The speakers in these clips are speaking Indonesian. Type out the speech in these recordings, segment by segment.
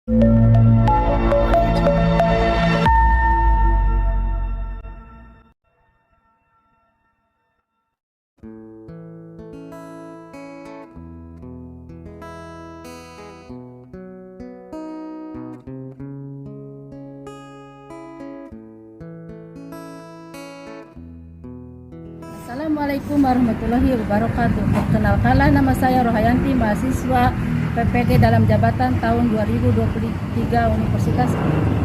Assalamualaikum warahmatullahi wabarakatuh. Perkenalkanlah, nama saya Rohayanti, mahasiswa PPG dalam jabatan tahun 2023 Universitas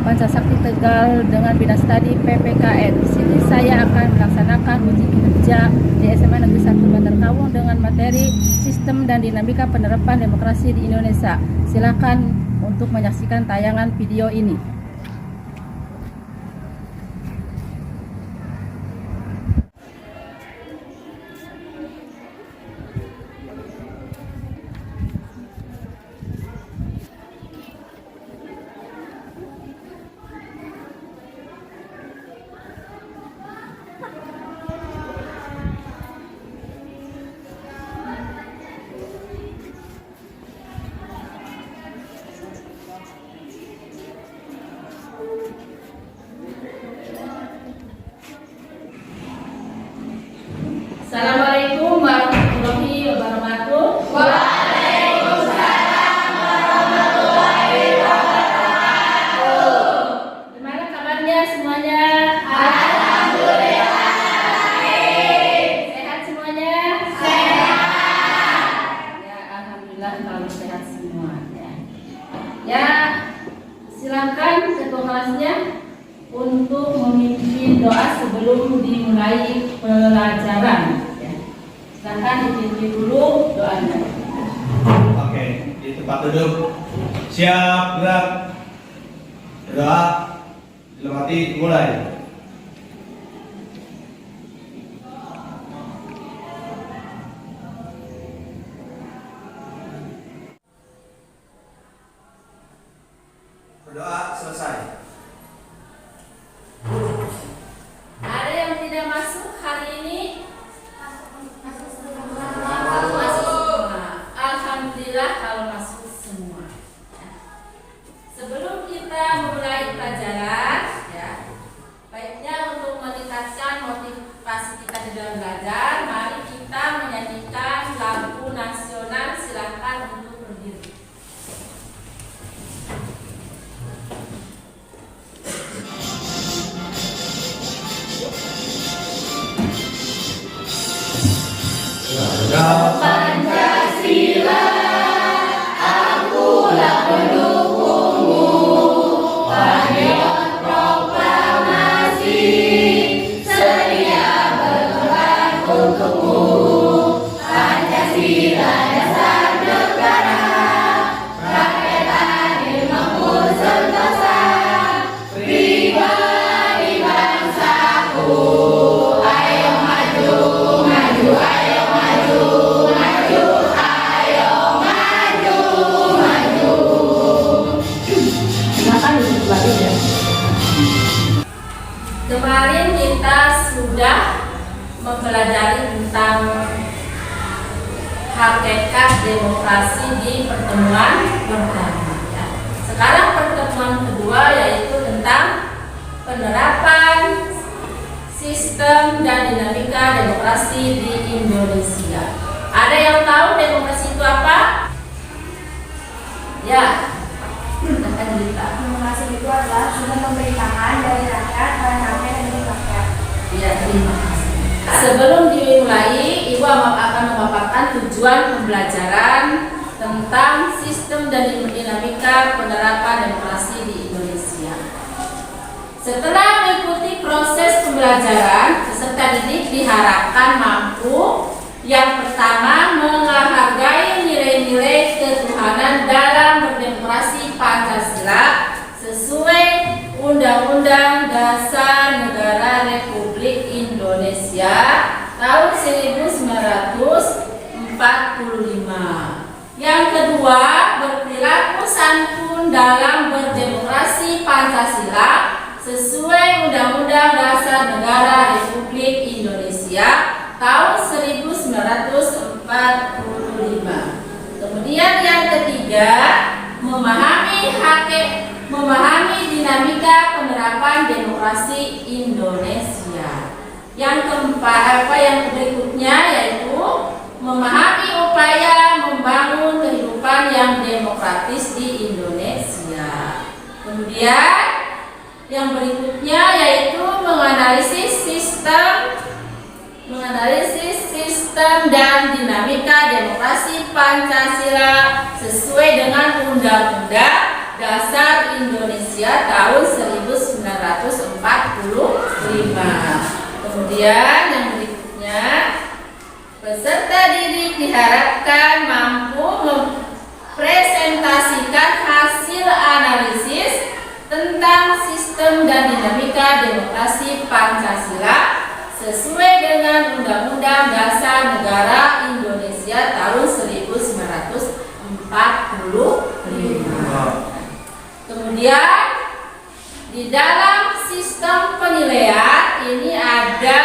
Pancasakti Tegal dengan bidang studi PPKN. Di sini saya akan melaksanakan uji kinerja di SMA Negeri 1 Bantar Kawung dengan materi Sistem dan Dinamika Penerapan Demokrasi di Indonesia. Silakan untuk menyaksikan tayangan video ini. Assalamualaikum warahmatullahi wabarakatuh. Waalaikumsalam warahmatullahi wabarakatuh. Gimana kabarnya semuanya? Alhamdulillah baik. Sehat semuanya? Sehat. Ya, alhamdulillah kalau sehat semua. Ya, silakan ketua kelasnya untuk memimpin doa sebelum dimulai pelajaran. Silakan dipimpin dulu doanya. Oke, di tempat duduk. Siap, gerak. Berdoa. Dalam hati, mulai. Berdoa selesai. Ada yang tidak masuk hari ini? Masuk semua. Alhamdulillah kalau masuk semua. Sebelum kita mulai pelajaran, ya, baiknya untuk meningkatkan motivasi kita di dalam belajar, mari kita menyanyikan lagu nasional. Silakan untuk berdiri. Pancasila, akulah pendukungmu. Patriot proklamasi, sedia berkorban untukmu. Pancasila dasar negara, rakyat adil makmur sentosa. Pribadi bangsaku, ayo maju, maju, ayo maju, maju, ayo maju, maju. Silakan duduk lagi ya. Kemarin kita sudah mempelajari tentang hakikat demokrasi di pertemuan pertama. Ya. Sekarang pertemuan kedua yaitu tentang penerapan sistem dan dinamika demokrasi di Indonesia. Ada yang tahu demokrasi itu apa? Ya, akan kita. Demokrasi itu adalah sistem pemerintahan dari rakyat, oleh rakyat, dan untuk rakyat. Ya, terima kasih. Sebelum dimulai, Ibu akan memaparkan tujuan pembelajaran tentang sistem dan dinamika penerapan demokrasi di Indonesia. Setelah mengikuti proses pembelajaran, peserta didik diharapkan mampu yang pertama menghargai nilai-nilai ketuhanan dalam berdemokrasi Pancasila sesuai Undang-Undang Dasar Negara Republik Indonesia tahun 1945. Yang kedua, berperilaku santun dalam berdemokrasi Pancasila sesuai Undang-Undang Dasar Negara Republik Indonesia tahun 1945. Kemudian yang ketiga, memahami dinamika penerapan demokrasi Indonesia. Yang keempat, yang berikutnya yaitu memahami upaya membangun kehidupan yang demokratis di Indonesia. Kemudian yang berikutnya yaitu menganalisis sistem dan dinamika demokrasi Pancasila sesuai dengan Undang-Undang Dasar Indonesia tahun 1945. Kemudian yang berikutnya, peserta didik diharapkan mampu mempresentasikan hasil analisis tentang sistem dan dinamika demokrasi Pancasila sesuai dengan Undang-Undang Dasar Negara Indonesia tahun 1945. Kemudian di dalam sistem penilaian ini ada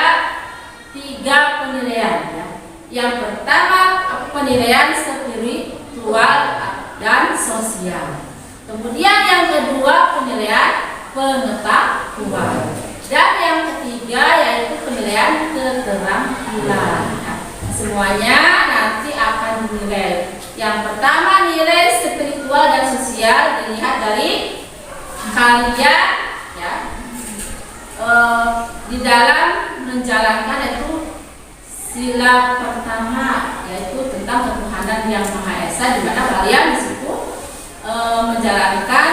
3 penilaian ya. Yang pertama penilaian spiritual dan sosial. Kemudian yang kedua penilaian pengetahuan. Dan yang ketiga yaitu penilaian keterampilan. Nah, semuanya nanti akan dinilai. Yang pertama nilai spiritual dan sosial dilihat dari kalian ya di dalam menjalankan itu sila pertama yaitu tentang ketuhanan yang Maha Esa, di mana kalian di situ menjalankan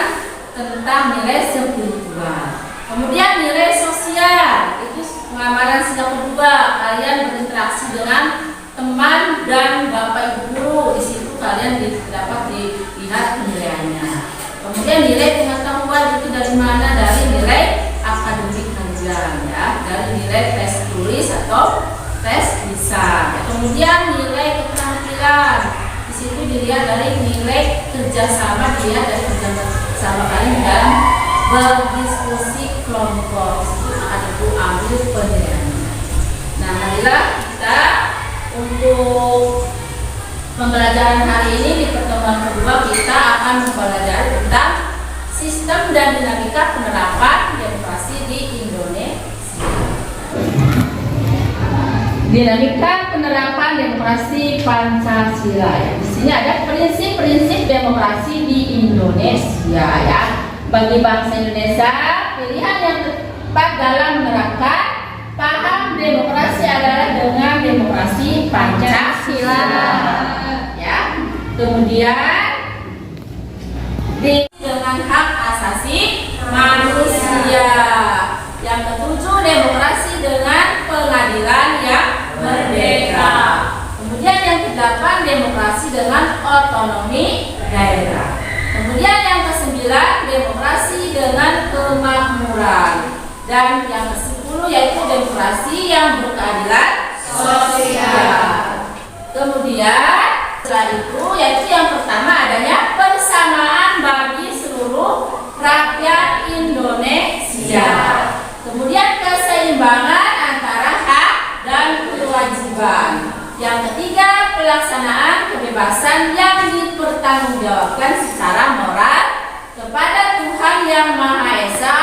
tentang nilai spiritual. Kemudian nilai sosial itu pengamalan sila kedua, kalian berinteraksi dengan teman dan bapak ibu guru, di situ kalian dapat dilihat penilaiannya. Kemudian nilai pengetahuan itu dari mana? Dari nilai akademik kalian ya, dari nilai tes tulis atau tes lisan. Kemudian nilai keterampilan, di situ dilihat dari nilai kerjasama, dilihat dari kerjasama kalian dalam berdiskusi kelompok. Itu akan ibu ambil penilaiannya. Nah, marilah kita untuk pembelajaran hari ini di pertemuan kedua kita akan mempelajari tentang sistem dan dinamika penerapan demokrasi di Indonesia. Dinamika penerapan demokrasi Pancasila. Di sini ada prinsip-prinsip demokrasi di Indonesia ya. Bagi bangsa Indonesia, pilihan yang tepat dalam menerapkan paham demokrasi adalah dengan demokrasi Pancasila. Ya. Kemudian dengan hak asasi manusia. Yang ketujuh, demokrasi dengan pengadilan yang merdeka. Kemudian yang kedelapan, demokrasi dengan otonomi daerah. Kemudian yang kesembilan, demokrasi dengan kemakmuran. Dan yang ke-10 yaitu demokrasi yang berkeadilan sosial. Kemudian setelah itu yaitu yang pertama adanya persamaan bagi seluruh rakyat Indonesia. Kemudian keseimbangan antara hak dan kewajiban. Yang ketiga, pelaksanaan kebebasan yang dipertanggungjawabkan secara moral kepada Tuhan Yang Maha Esa,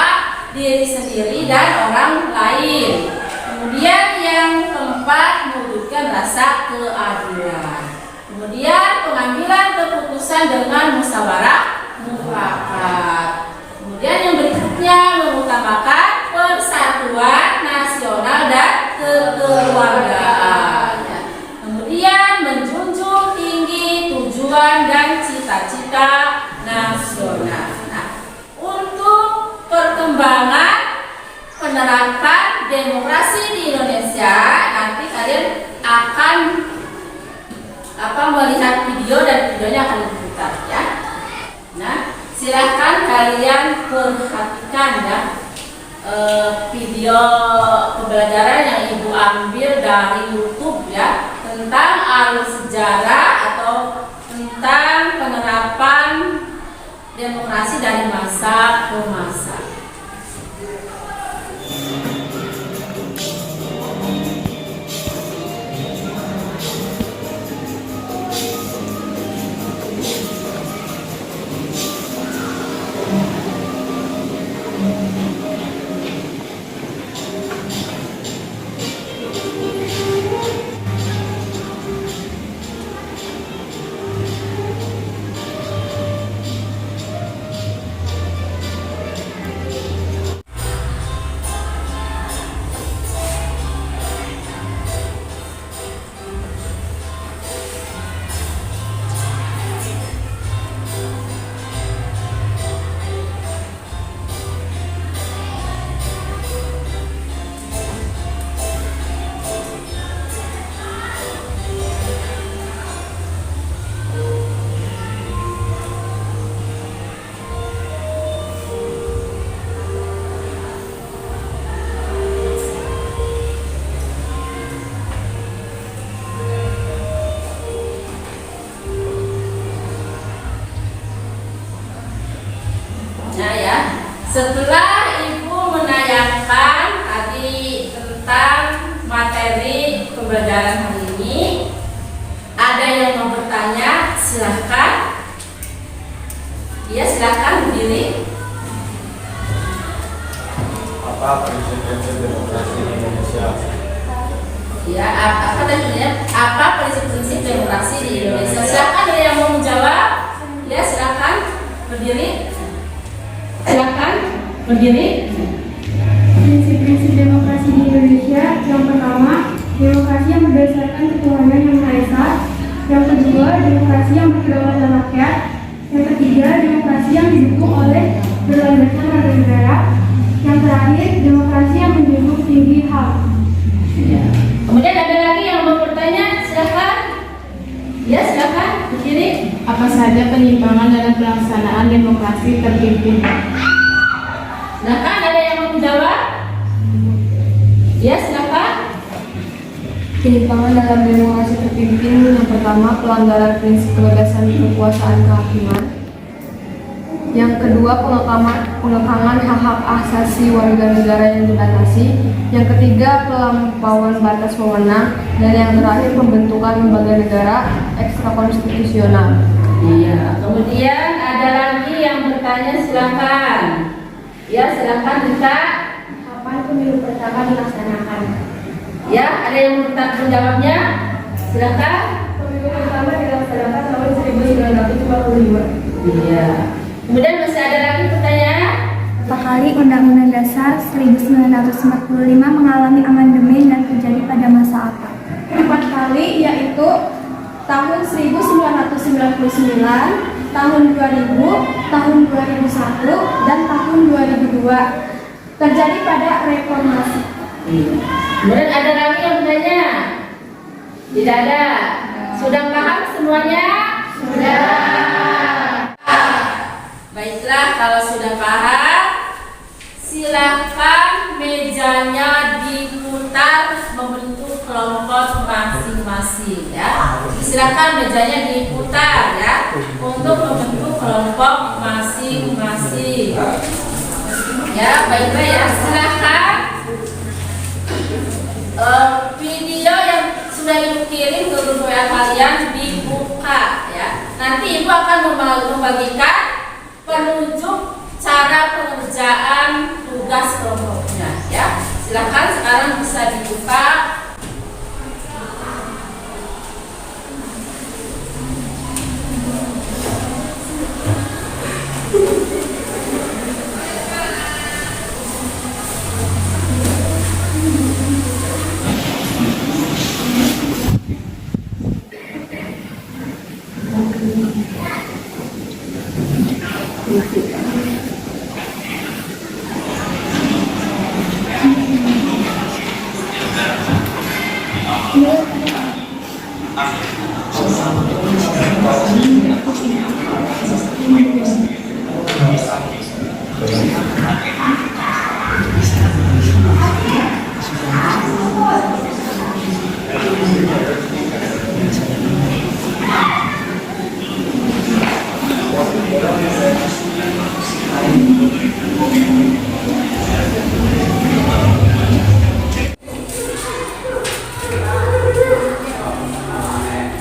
diri sendiri dan orang lain. Kemudian yang keempat, mewujudkan rasa keadilan. Kemudian pengambilan keputusan dengan musyawarah mufakat. Kemudian yang berikutnya mengutamakan persatuan nasional dan kekeluargaan. Kemudian menjunjung tinggi tujuan dan cita-cita nasional. Nah, untuk perkembangan penerapan demokrasi di Indonesia nanti kalian akan melihat video dan videonya akan diputar ya. Nah, silahkan kalian perhatikan ya video pembelajaran yang ibu ambil dari YouTube ya tentang alur sejarah atau tentang penerapan demokrasi dari masa ke masa. kelompoknya ya. Setelah Ibu menanyakan tadi tentang materi pembelajaran hari ini, ada yang mau bertanya, silahkan. Ya, silahkan berdiri. Apa prinsip-prinsip demokrasi di Indonesia? Ya, apa tadinya? Apa prinsip-prinsip demokrasi di Indonesia? Silahkan ada yang mau menjawab. Ya, silahkan berdiri. Silakan berdiri. Prinsip-prinsip demokrasi di Indonesia, yang pertama, demokrasi yang berdasarkan ketuhanan yang Maha Esa. Yang kedua, demokrasi yang berkedaulatan rakyat. Yang ketiga, demokrasi yang didukung oleh berlanjutnya warga negara. Yang terakhir, demokrasi yang menjunjung tinggi HAM. Ya. Kemudian ada lagi yang mau bertanya, silakan. Ya, silakan berdiri. Apa saja penyimpangan dalam pelaksanaan demokrasi terpimpin? Silakan ada yang mau menjawab. Ya, silakan. Penyimpangan dalam demokrasi terpimpin yang pertama pelanggaran prinsip kebebasan kekuasaan kehakiman. Yang kedua pengekangan hak-hak asasi warga negara yang dibatasi. Yang ketiga pelampauan batas wewenang. Dan yang terakhir pembentukan lembaga negara ekstrakonstitusional. Iya. Kemudian ada lagi yang bertanya, silakan. Ya, silakan Rika. Kapan pemilu pertama dilaksanakan? Ya, ada yang mau menjawabnya? Silakan. Pemilu pertama dilaksanakan tahun 1945. Iya. Kemudian masih ada lagi pertanyaan? Berapa kali Undang-Undang Dasar 1945 mengalami amandemen dan terjadi pada masa apa? 4 kali, yaitu tahun 1999, tahun 2000, tahun 2001, dan tahun 2002. Terjadi pada reformasi. Kemudian ada lagi yang bertanya? Tidak ada. Sudah paham semuanya? Sudah. Baiklah, kalau sudah paham, silakan mejanya diputar membentuk kelompok masing-masing ya. Silakan mejanya diputar ya untuk membentuk kelompok masing-masing. Ya, baiklah ya, silakan. Video yang sudah Ibu kirim ke grup WA kalian dibuka ya. Nanti Ibu akan membagikan penunjuk cara pengerjaan tugas kelompoknya ya. Silakan sekarang bisa dibuka.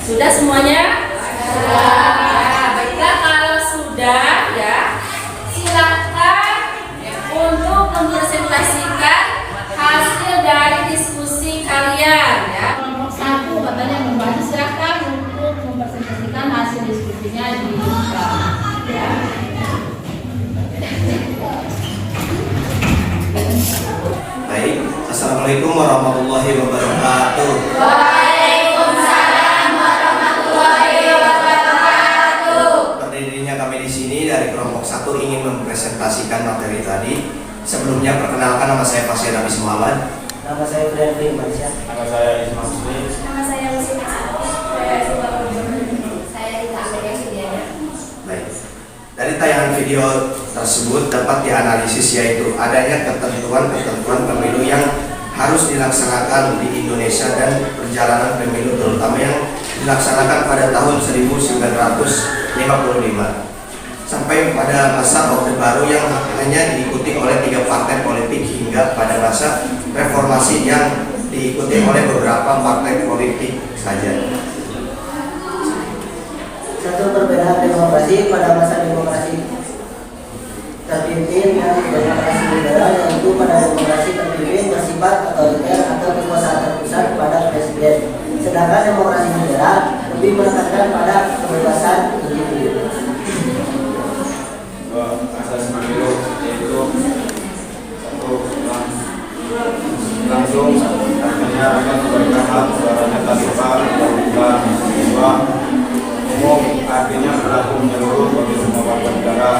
Sudah semuanya? Sudah. Baiklah, kalau sudah ya, silakan untuk mempresentasikan hasil dari diskusi kalian ya. Kelompok 1 katanya membahas, silakan untuk mempresentasikan hasil diskusinya di ya. Baik, Assalamualaikum warahmatullahi wabarakatuh. Berdirinya kami di sini dari kelompok 1 ingin mempresentasikan materi tadi. Sebelumnya perkenalkan, nama saya Pasien Nabi Semawan. Nama saya Freddy Malaysia. Nama saya Ismail Muslim. Nama saya Musim Baik. Dari tayangan video tersebut dapat dianalisis yaitu adanya ketentuan-ketentuan pemilu yang harus dilaksanakan di Indonesia dan perjalanan pemilu terutama yang dilaksanakan pada tahun 1955. sampai pada masa Orde Baru yang hanya diikuti oleh 3 partai politik hingga pada masa reformasi yang diikuti oleh beberapa partai politik saja. Satu perbedaan demokrasi pada masa demokrasi terpimpin dan demokrasi liberal, yaitu pada demokrasi terpimpin bersifat otoriter atau kekuasaan terpusat pada presiden, sedangkan demokrasi liberal lebih menekankan pada kebebasan individu. Asas pemilu yaitu satu langsung, artinya akan memberikan hak suaranya tanpa melakukan. Dua, umum, artinya berlaku menyeluruh bagi semua warga negara.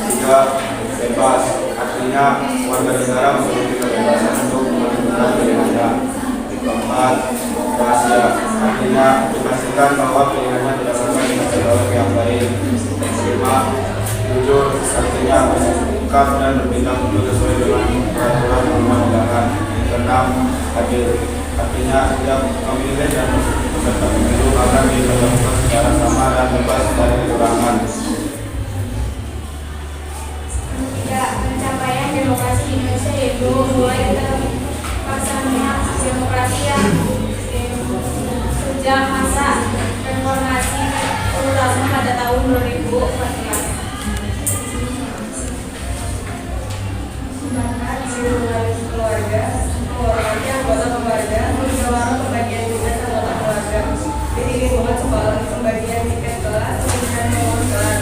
Tiga, bebas, artinya warga negara memiliki kebebasan untuk menentukan pilihannya. Keempat, rahasia, artinya memastikan bahwa pilihannya tidak dapat diketahui oleh pihak lain. Kelima, jujur, artinya bersikap dan bertindak sesuai dengan peraturan perundang-undangan. Keenam, adil, artinya setiap pemilih dan peserta pemilu akan diperlakukan secara sama dan bebas dari kekurangan. Ya, pencapaian demokrasi di Indonesia yaitu mulai terpaksanya demokrasi yang sejak masa reformasi terutama pada tahun 2014. Sedangkan di hubungan keluarga, menghormati anggota keluarga, musyawarah pembagian tugas anggota keluarga, di lingkungan sekolah, pembagian tiket kelas, pemilihan nomor kelas,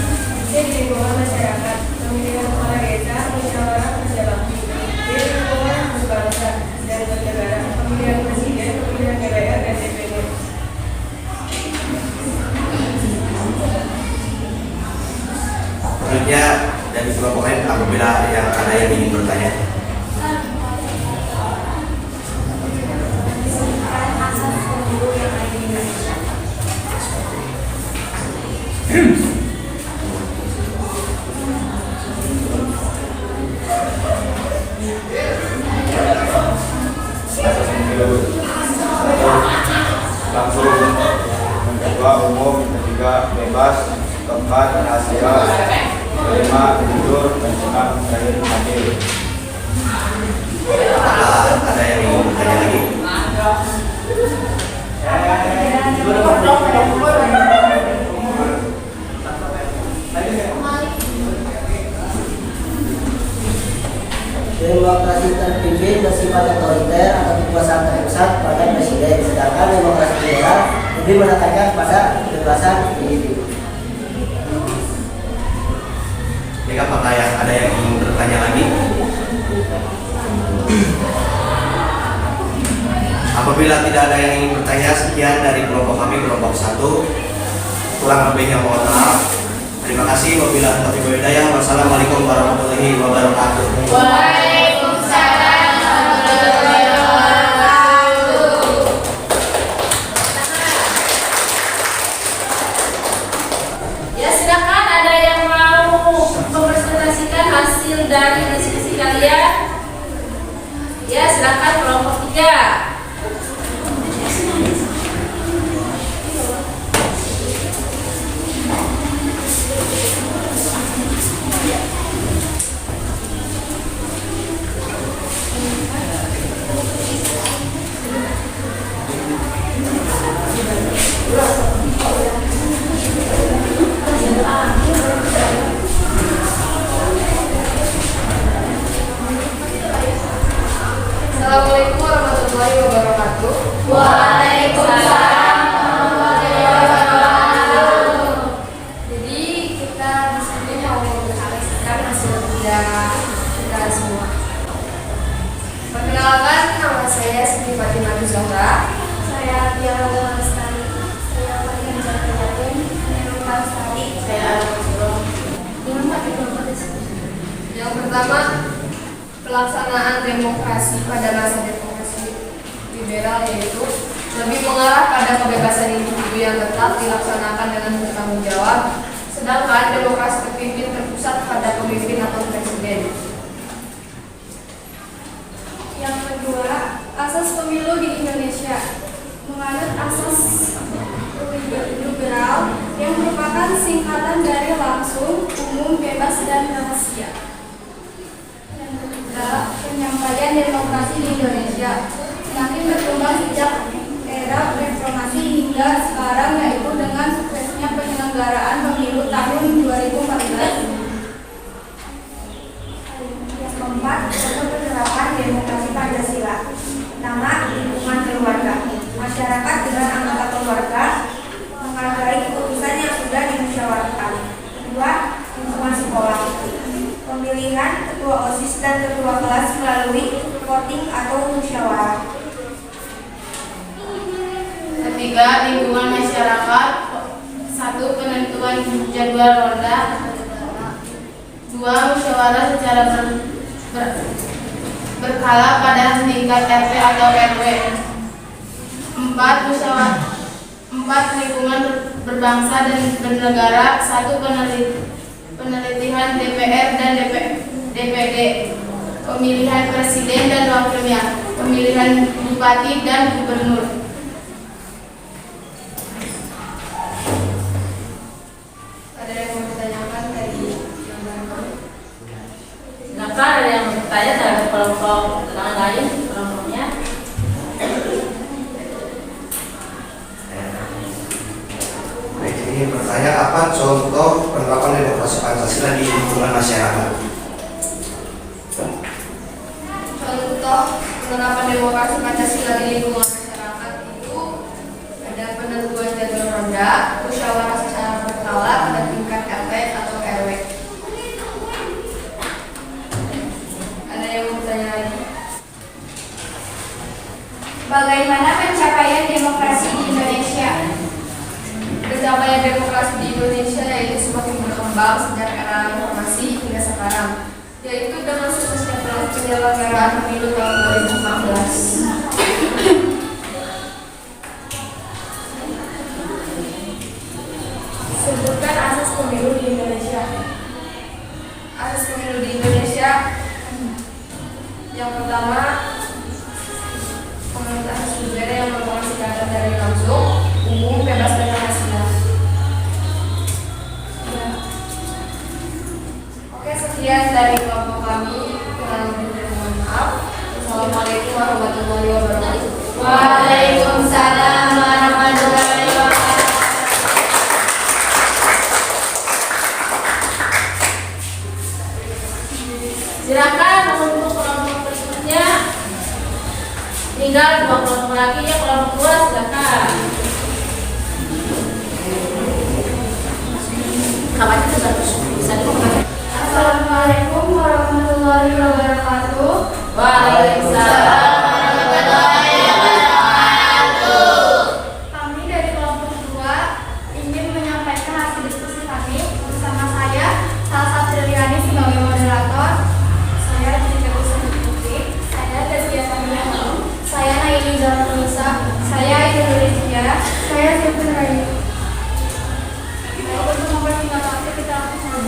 di lingkungan masyarakat, pemilihan kepala desa, musyawarah kerja bakti, di lingkungan berbangsa dan bernegara, pemilihan presiden, pemilihan DPR dan DPD. Selanjutnya dari kelompok lain apabila ada yang ingin bertanya. Asas pemilu langsung, yang kedua umum, ketiga bebas, keempat rahasia, kelima jujur, dan keenam terakhir adil. Apakah ada yang ingin bertanya lagi? Demokrasi terpimpin bersifat otoriter atau kekuasaan terpusat pada presiden, sedangkan demokrasi liberal lebih menekankan pada kebebasan individu. Jadi apakah ada yang ingin bertanya lagi? Apabila tidak ada yang ingin bertanya, sekian dari kelompok kami, kelompok 1. Kurang lebihnya mohon maaf. Terima kasih. Wabillahi taufiq wal hidayah. Wassalamualaikum warahmatullahi wabarakatuh. Waalaikumsalam warahmatullahi wabarakatuh. Ya, silakan ada yang mau mempresentasikan hasil dari diskusi kalian. Ya, silakan kelompok 3. Assalamualaikum warahmatullahi wabarakatuh. Waalaikumsalam warahmatullahi wabarakatuh. Jadi kita di sini mau mempresentasikan hasil kerja kita semua. Perkenalkan, nama saya Siti Fatimah Zahra. Saya Tiara Lestari. Saya Fatin Jatuh. Saya Lestari. Saya Yang pertama, pelaksanaan demokrasi pada masa demokrasi liberal yaitu lebih mengarah pada kebebasan individu yang tetap dilaksanakan dengan bertanggung jawab, sedangkan demokrasi terpimpin terpusat pada pemimpin atau presiden. Yang kedua, asas pemilu di Indonesia menganut asas liberal yang merupakan singkatan dari langsung, umum, Keempat, untuk penerapan demokrasi Pancasila. Pertama, lingkungan keluarga. Masyarakat dengan anggota keluarga menghargai keputusan yang sudah dimusyawarahkan. Kedua, lingkungan sekolah. Pemilihan ketua OSIS dan ketua kelas melalui voting atau musyawarah. Ketiga, lingkungan masyarakat. 1. Penentuan jadwal ronda. 2. Musyawarah secara berkala pada tingkat RT atau RW. 4. Lingkungan berbangsa dan bernegara. 1. Penelitian DPR dan DPD. Pemilihan presiden dan wakilnya. Pemilihan bupati dan gubernur. Ada yang mau ditanyakan dari yang baru? Silakan ada yang bertanya terhadap kelompok lain, kelompoknya. Baik, ini bertanya apa contoh penerapan demokrasi Pancasila di lingkungan masyarakat? Contoh penerapan demokrasi Pancasila di lingkungan masyarakat itu ada penentuan jadwal ronda, musyawarah secara berkala pada tingkat RT atau RW. Ada yang mau bertanya lagi? Bagaimana pencapaian demokrasi di Indonesia? Pencapaian demokrasi di Indonesia yaitu semakin berkembang sejak era informasi hingga sekarang, yaitu dengan suksesnya penyelenggaraan pemilu tahun 2014. Sebutkan asas pemilu di Indonesia. Asas pemilu di Indonesia yang pertama, pemerintahan negara yang merupakan singkatan dari langsung, umum, bebas dan rahasia. Oke, sekian dari kelompok kami. Kurang lebih dan mohon maaf. Assalamualaikum warahmatullahi wabarakatuh. Waalaikumsalam warahmatullahi wabarakatuh. Silakan untuk kelompok berikutnya. Tinggal 2 kelompok lagi ya, kelompok 2 silakan. Kamarnya sudah bisa dibuka. Assalamualaikum warahmatullahi wabarakatuh. Waalaikumsalam warahmatullahi wabarakatuh. Kami dari kelompok 2 ingin menyampaikan hasil diskusi kami bersama saya, Salsa Triliani sebagai moderator, saya Jika Usaha Putri, saya Desya Samia, saya Naili Zamanisa, saya Indonesia, saya Sifun Rayu. Untuk mempersingkat waktu kita langsung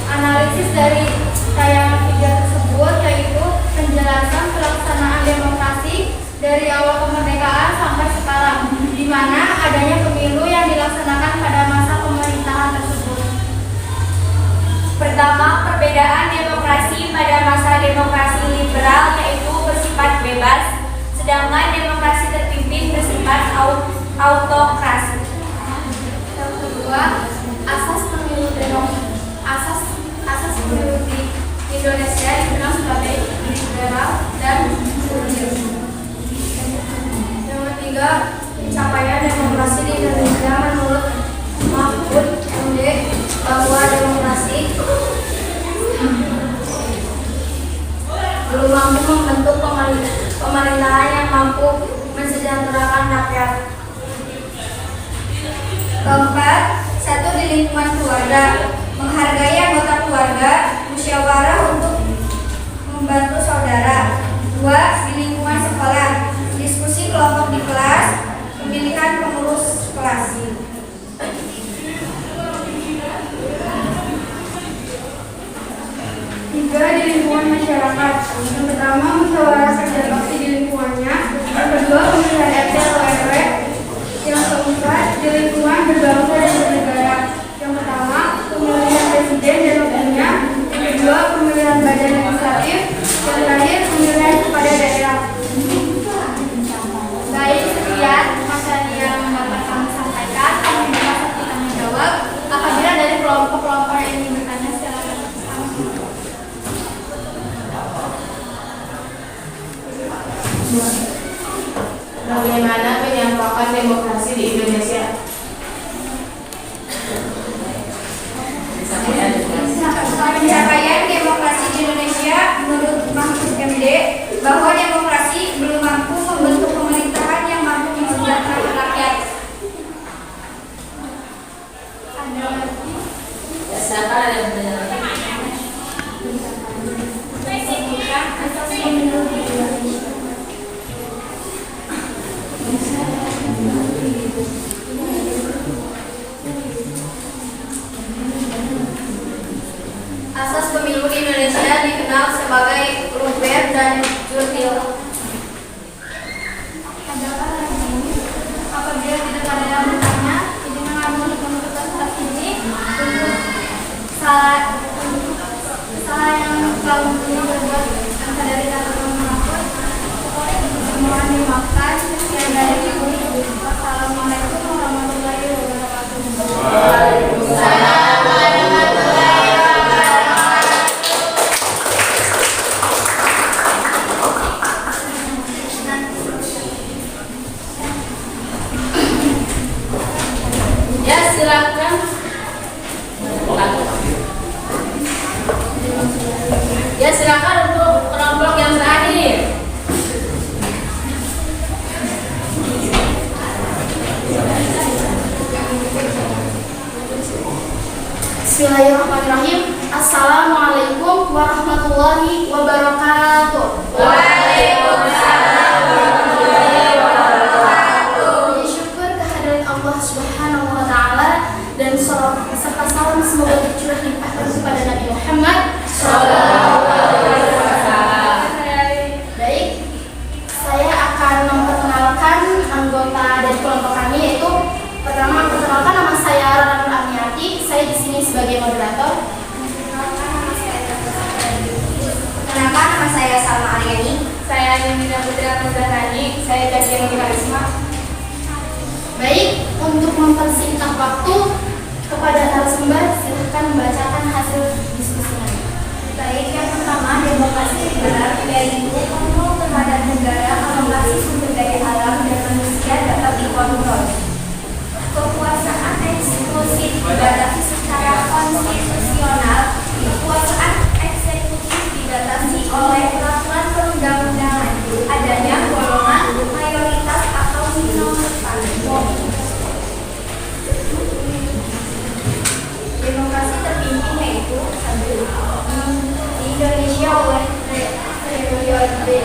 analisis dari tayangan video tersebut yaitu penjelasan pelaksanaan demokrasi dari awal kemerdekaan sampai sekarang, di mana adanya pemilu yang dilaksanakan pada masa pemerintahan tersebut. Pertama, perbedaan demokrasi pada masa demokrasi liberal yaitu bersifat bebas, sedangkan demokrasi terpimpin bersifat autokrasi. Yang kedua, asas pemilu di Indonesia dikenal sebagai liberal dan adil. Yang ketiga, pencapaian demokrasi di Indonesia menurut Mahfud MD bahwa demokrasi belum mampu membentuk pemerintahan yang mampu mensejahterakan rakyat. Keempat, 1. Di lingkungan keluarga, menghargai anggota keluarga, musyawarah untuk membantu saudara. 2. Di lingkungan sekolah, diskusi kelompok di kelas, pemilihan pengurus kelas. 3. Di lingkungan masyarakat, yang pertama musyawarah kerja bakti di lingkungannya, yang kedua pemilihan RT atau RW, yang keempat di lingkungan berbangsa dan bernegara, yang pertama pemilihan presiden dan wakilnya, yang kedua pemilihan badan legislatif, yang terakhir pemilihan kepada daerah. Baik, sekian materi yang dapat kami sampaikan. Kami dapat bertanya jawab. Apabila dari kelompok-kelompok yang ingin bertanya, silakan. dikenal sebagai Luber dan Jurhil. Adakah hari ini apabila tidak ada yang bertanya, izin mengambil universitas ini untuk salah yang telah berbuat angka dari kata mengaku. Mohon dimaafkan. Sekian dari ibu. Wassalamualaikum warahmatullahi wabarakatuh. Ya, silakan. Ya, silakan untuk kelompok yang terakhir. Bismillahirrahmanirrahim. Assalamualaikum warahmatullahi wabarakatuh. Waalaikumsalam warahmatullahi wabarakatuh. Syukur kehadirat Allah Subhanahu wa taala dan serta salam semoga tercurah limpahkan kepada Nabi Muhammad sallallahu alaihi wasallam. Baik, saya akan memperkenalkan anggota dari kelompok kami, yaitu pertama perkenalkan nama saya Ranul Arniati. Saya di sini sebagai moderator. Perkenalkan nama saya Salma Aryani. Saya Yumina Putra Zahrani. Saya Jajian Karisma. Baik, untuk mempersingkat waktu kepada narasumber, silakan membacakan hasil diskusinya. Baik, yang pertama, demokrasi liberal yaitu kontrol terhadap negara, alokasi sumber daya alam dan manusia dapat dikontrol. Kekuasaan eksklusif dibatasi secara konstitusional, kekuasaan eksekutif dibatasi oleh peraturan perundang-undangan, adanya golongan mayoritas atau minoritas. Demokrasi terpimpin yaitu di Indonesia oleh periode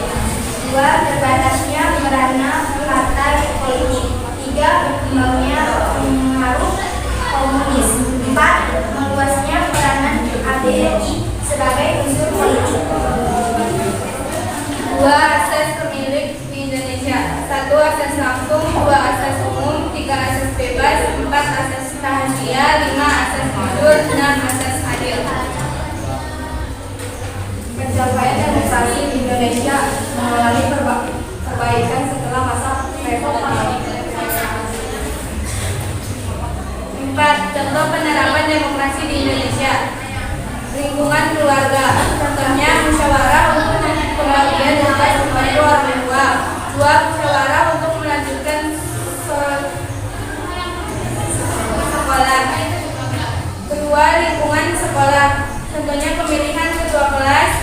2 terbatasnya peranan partai politik, 3 berkembangnya pengaruh komunis, 4 meluasnya peranan ABRI sebagai unsur politik. 2. Akses pemilik di Indonesia. 1. Akses langsung, 2. Akses umum, 3. Akses bebas, 4. Akses rahasia, 5. Akses jujur, 6. Akses adil. Pencapaian demokrasi di Indonesia mengalami perbaikan setelah masa reformasi. 4. Contoh penerapan demokrasi di Indonesia. Lingkungan keluarga, contohnya musyawarah untuk pembagian tugas kepada orang tua. 2. Musyawarah untuk melanjutkan sekolah. Kedua, lingkungan sekolah, contohnya pemilihan ketua kelas,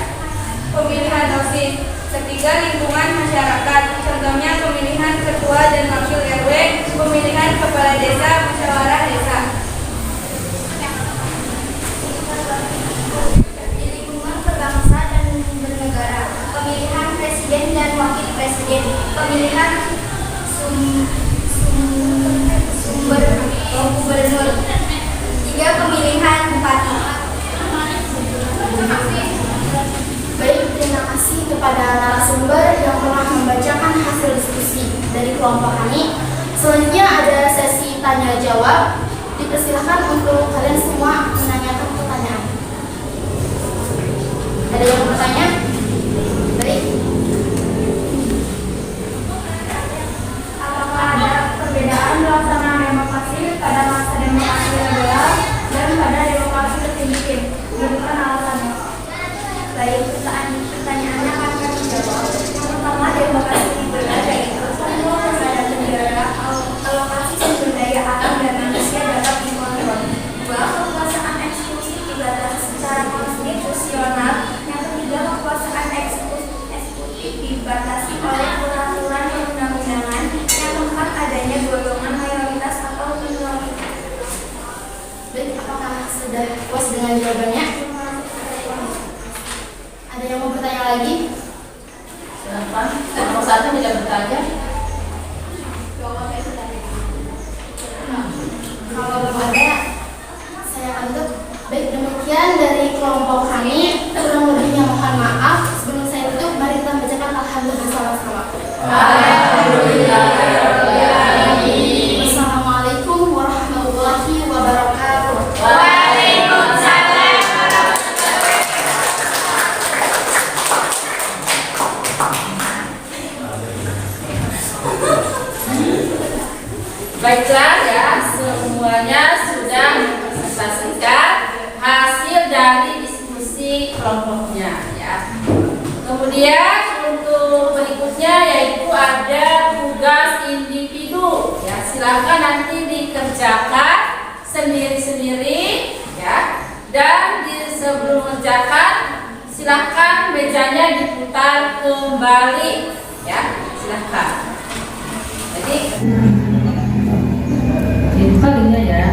pemilihan OSIS. Ketiga, lingkungan masyarakat, contohnya pemilihan ketua dan wakil RW, pemilihan kepala desa, musyawarah desa. Di lingkungan berbangsa dan bernegara, pemilihan presiden dan wakil presiden, pemilihan gubernur. 3. Pemilihan bupati. Baik, terima kasih kepada narasumber yang telah membacakan hasil diskusi dari kelompok kami. Selanjutnya ada sesi tanya jawab. Dipersilakan untuk kalian semua menanyakan pertanyaan. Ada yang bertanya? Baik. Apakah ada perbedaan pelaksanaan demokrasi pada masa demokrasi liberal dan pada demokrasi terpimpin? Bukan alasannya. Baik, pertanyaannya akan kami jawab. Yang pertama, demokrasi liberal yaitu kontrol terhadap negara, alokasi sumber daya alam dan manusia dapat dikontrol. 2. Kekuasaan eksklusif dibatasi secara konstitusional. Yang ketiga, kekuasaan eksekutif dibatasi oleh peraturan perundang-undangan. Yang keempat, adanya golongan mayoritas atau minoritas. Baik, apakah sudah puas dengan jawabannya? Ada yang mau bertanya lagi? Silakan. Nomor 1 tidak bertanya. Kalau belum ada, saya akan tutup. Baik, demikian dari kelompok kami. Kurang lebihnya kelompoknya ya. Kemudian untuk berikutnya yaitu ada tugas individu ya, silakan nanti dikerjakan sendiri-sendiri ya, dan sebelum mengerjakan silakan mejanya diputar kembali ya, silakan. Jadi itu kalinya ya.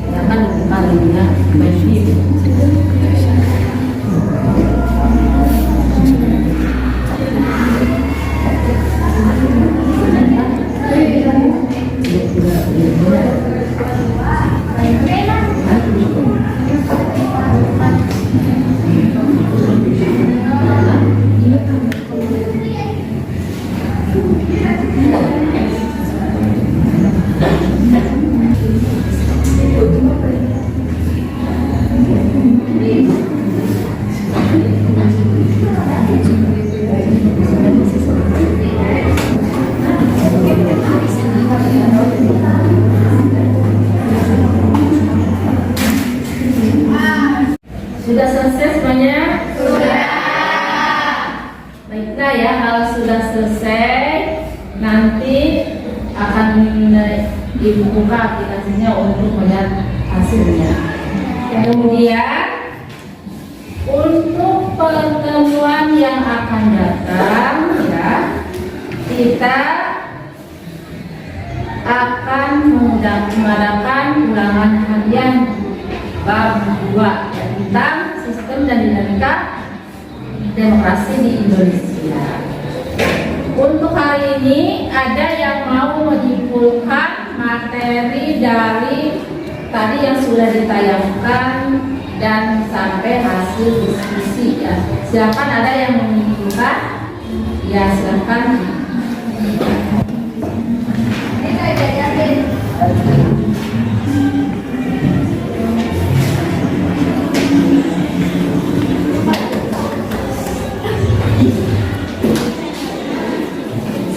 Jangan kalinya bagi. Sudah selesai semuanya? Sudah. Baiklah ya, kalau sudah selesai nanti akan dibuka aplikasinya untuk melihat hasilnya. Kemudian untuk pertemuan yang akan datang ya, kita akan mengadakan ulangan harian bab 2 tentang sistem dan dinamika demokrasi di Indonesia. Untuk hari ini ada yang mau menyimpulkan materi dari tadi yang sudah ditayangkan dan sampai hasil diskusi ya. Silakan, ada yang menyimpulkan? Ya silakan.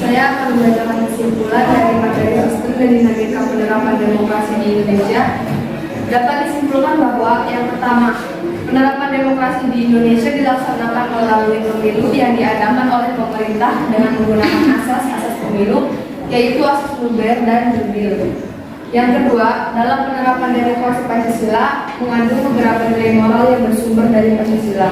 Saya akan membacakan kesimpulan dari materi sistem dan dinamika penerapan demokrasi di Indonesia. Dapat disimpulkan bahwa yang pertama, penerapan demokrasi di Indonesia dilaksanakan melalui pemilu yang diadakan oleh pemerintah dengan menggunakan asas pemilu, yaitu asas Luber dan Jubil. Yang kedua, dalam penerapan demokrasi Pancasila mengandung beberapa nilai moral yang bersumber dari Pancasila.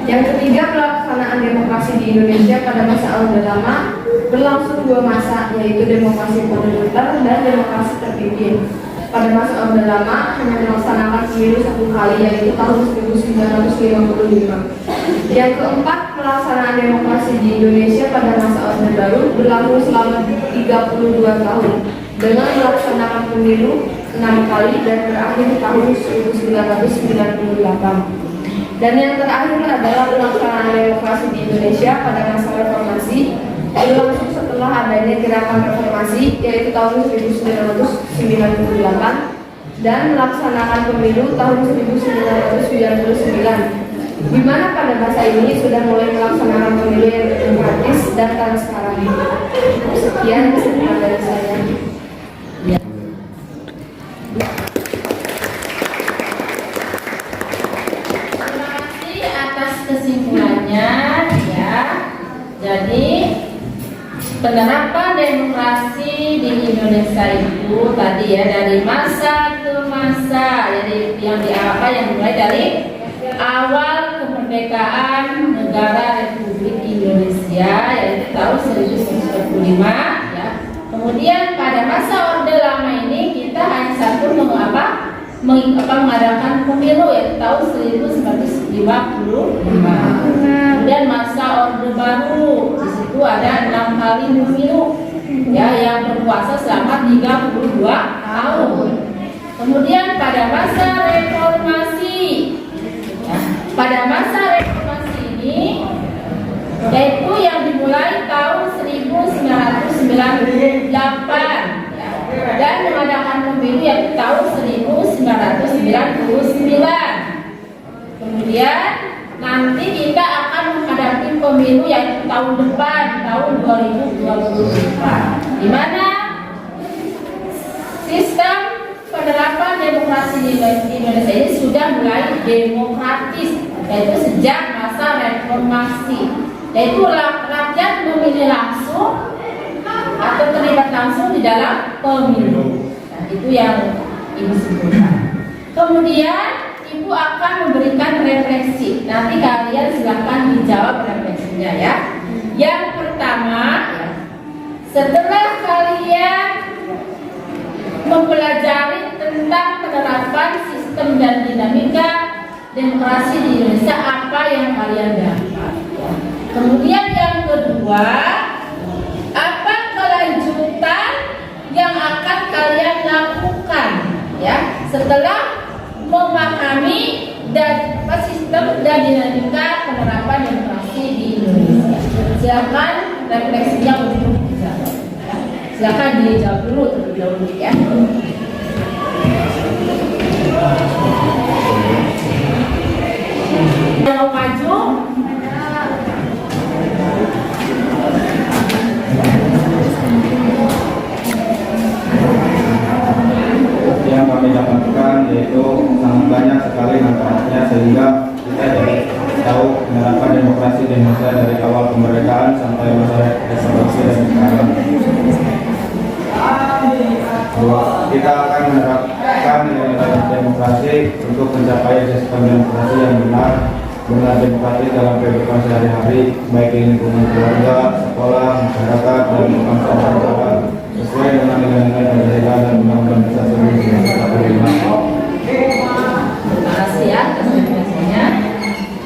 Yang ketiga, pelaksanaan demokrasi di Indonesia pada masa Orde Lama berlangsung 2 masa, yaitu demokrasi parlementer dan demokrasi terpimpin. Pada masa Orde Lama hanya melaksanakan pemilu 1 kali, yaitu tahun 1955. Yang keempat, pelaksanaan demokrasi di Indonesia pada masa Orde Baru berlangsung selama 32 tahun dengan melaksanakan pemilu 6 kali dan berakhir tahun 1998. Dan yang terakhir adalah pelaksanaan demokrasi di Indonesia pada masa reformasi berlangsung setelah adanya gerakan reformasi, yaitu tahun 1998, dan melaksanakan pemilu tahun 1999, di mana pada masa ini sudah mulai melaksanakan pemilu yang demokratis dan transparan. Sekian kesimpulan dari saya. Kesimpulannya ya, jadi penerapan demokrasi di Indonesia itu tadi ya, dari masa ke masa, jadi yang dimulai dari awal kemerdekaan negara Republik Indonesia, yaitu tahun 1945 ya. Kemudian pada masa Orde Lama ini kita hanya satu mengadakan pemilu, yaitu tahun 1955. Kemudian masa Orde Baru, di situ ada 6 kali pemilu ya, yang berkuasa selama 32 tahun. Kemudian pada masa reformasi ya, pada masa reformasi ini yaitu yang dimulai tahun 1998 ya, dan mengadakan pemilu yaitu tahun 1999. Kemudian nanti kita akan menghadapi pemilu yaitu tahun depan, tahun 2024, di mana sistem penerapan demokrasi di Indonesia ini sudah mulai demokratis, yaitu sejak masa reformasi, yaitu rakyat memilih langsung atau terlibat langsung di dalam pemilu. Nah, itu yang Ibu sebutkan. Kemudian Ibu akan memberikan refleksi. Nanti kalian silahkan dijawab refleksinya ya. Yang pertama, ya, setelah kalian mempelajari tentang penerapan sistem dan dinamika demokrasi di Indonesia, apa yang kalian dapat? Ya. Kemudian yang kedua, apa kelanjutan yang akan kalian lakukan ya setelah memahami dan sistem dan dinamika penerapan demokrasi di Indonesia? Silakan refleksinya untuk dijawab. Silakan dijawab dulu terlebih dahulu ya. Yang maju. Yang kami dapatkan yaitu sangat banyak sekali manfaatnya, sehingga kita jadi tahu penerapan demokrasi di Indonesia dari awal kemerdekaan sampai masa reformasi dan sekarang. Kita akan menerapkan nilai-nilai demokrasi untuk mencapai sistem demokrasi yang benar demokrasi dalam kehidupan sehari-hari, baik di lingkungan keluarga, sekolah, masyarakat, dan bangsa dan negara, sesuai dengan nilai-nilai Pancasila dan Undang-Undang Dasar 1945. Terima kasih ya atas refleksinya.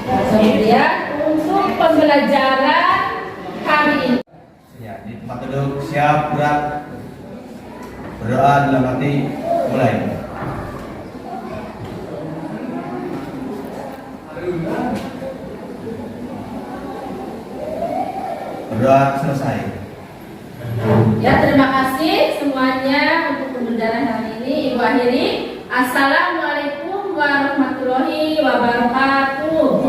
Kemudian untuk pembelajaran hari ini. Ya, di tempat duduk siap, gerak. Berdoa dalam hati, mulai. Berdoa selesai. Ya, terima kasih semuanya untuk pembelajaran hari ini. Ibu akhiri. Assalamualaikum warahmatullahi wabarakatuh.